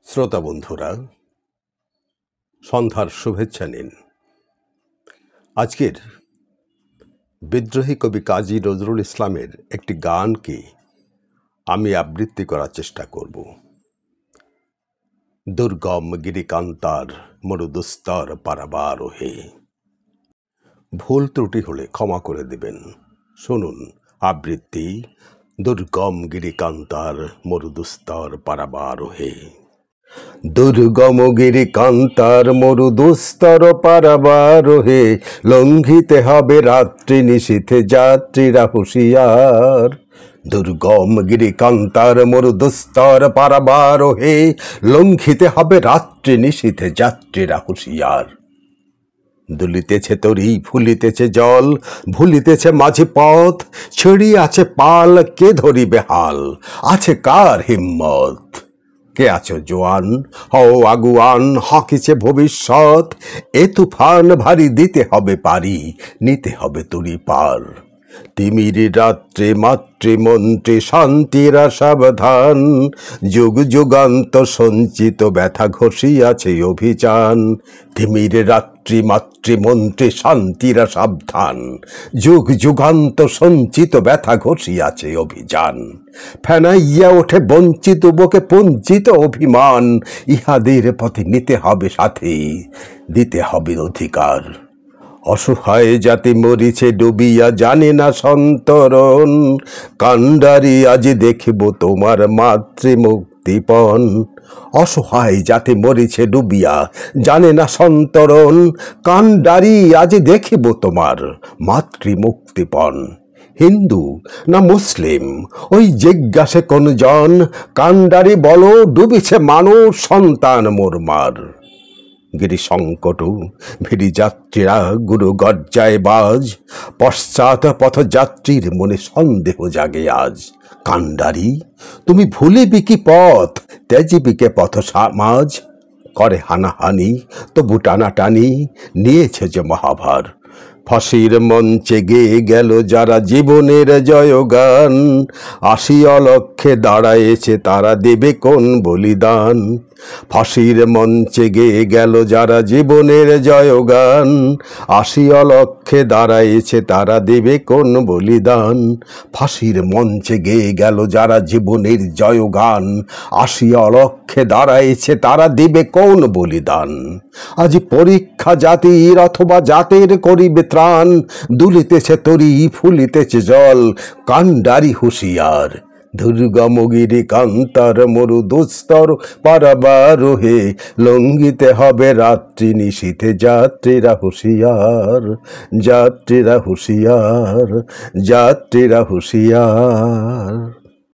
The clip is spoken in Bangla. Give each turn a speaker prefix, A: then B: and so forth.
A: শ্রোতা বন্ধুরা, সন্ধ্যার শুভেচ্ছা নিন। আজকের বিদ্রোহী কবি কাজী নজরুল ইসলামের একটি গানকে আমি আবৃত্তি করার চেষ্টা করব। দুর্গম গিরিকান্তার মরুদুস্তর পারাবার হে। ভুল ত্রুটি হলে ক্ষমা করে দেবেন। শুনুন আবৃত্তি। দুর্গম গিরিকান্তার মরুদুস্তর পারাবার হে। দুর্গম গিরিকান্তার মরুদুস্তর পারাবার হে। লঙ্ঘিতে হবে রাত্রি নিশীথে যাত্রীরা হুঁশিয়ার। দুর্গম গিরিকান্তার মরুদুস্তর পারাবার হে। লঙ্ঘিতে হবে রাত্রি নিশীথে যাত্রীরা হুঁশিয়ার। দুলিতেছে তরি, ফুলিতেছে জল, ভুলিতেছে মাঝে পথ। ছিড়ি আছে পাল, কে ধরিবে হাল? আছে কার হিম্মত? কে আছো জোয়ান, হও আগুয়ান, হাঁকিছে ভবিষ্যৎ। এ তুফান ভারী দিতে হবে পারি, নিতে হবে তরি পার। তিমির রাত্রে মাতৃমন্ত্রে শান্তিরা সাবধান। যুগ যুগান্ত সঞ্চিত ব্যথা ঘষিয়াছে অভিযান। তিমির রাত্রি মাতৃমন্ত্রে শান্তিরা সাবধান। যুগ যুগান্ত সঞ্চিত ব্যথা ঘষিয়াছে অভিযান। ফেনাইয়া ওঠে বঞ্চিত বুকে বঞ্চিত অভিমান। ইহাদের পথে নিতে হবে সাথে, দিতে হবে অধিকার। অসহায় জাতি মরিছে ডুবিয়া, জানে না সন্তরণ। কান্ডারি আজ দেখিব তোমার মাতৃমুক্তিপণ। অসহায় জাতি মরিছে ডুবিয়া, জানে না সন্তরণ। কান্ডারি আজ দেখিব তোমার মাতৃমুক্তিপণ। হিন্দু না মুসলিম ওই জিজ্ঞাসে কোন জন? কান্ডারি বলো, ডুবিছে মানুষ সন্তান মোরমার। গিরি সংকট ভিড়ি যাত্রীরা গুরু গর্জায় বাজ। পশ্চাৎ পথযাত্রীর মনে সন্দেহ জাগে আজ। কান্ডারি তুমি ভুলিবি কি পথ, ত্যাজিবি কে পথ সমাজ? করে হানাহানি তবু টানাটানি, নিয়েছে যে মহাভার। ফাঁসির মঞ্চে গেয়ে গেল যারা জীবনের জয়গান। আশি অলক্ষে দাঁড়ায়েছে তারা দেবে কোন বলিদান। ফাঁসির মঞ্চে গেয়ে গেল যারা জীবনের জয়গান। আশি অলক্ষে দাঁড়ায়েছে তারা দেবে কোন বলিদান। ফাঁসির মঞ্চে গেয়ে গেল যারা জীবনের জয়গান। আশি অলক্ষে দাঁড়ায়েছে তারা দেবে কোন বলিদান। আজ পরীক্ষা জাতির অথবা জাতের করিবে ত্রাণ। দুলিতেছে তরি, ফুলিতেছে জল, কান্ডারি হুঁশিয়ার। দুর্গম গিরিকান্তার মরুদুস্তর পারাবার হে। লঙ্ঘিতে হবে রাত্রি নিশীথে যাত্রীরা হুঁশিয়ার। যাত্রীরা হুঁশিয়ার, যাত্রীরা হুঁশিয়ার।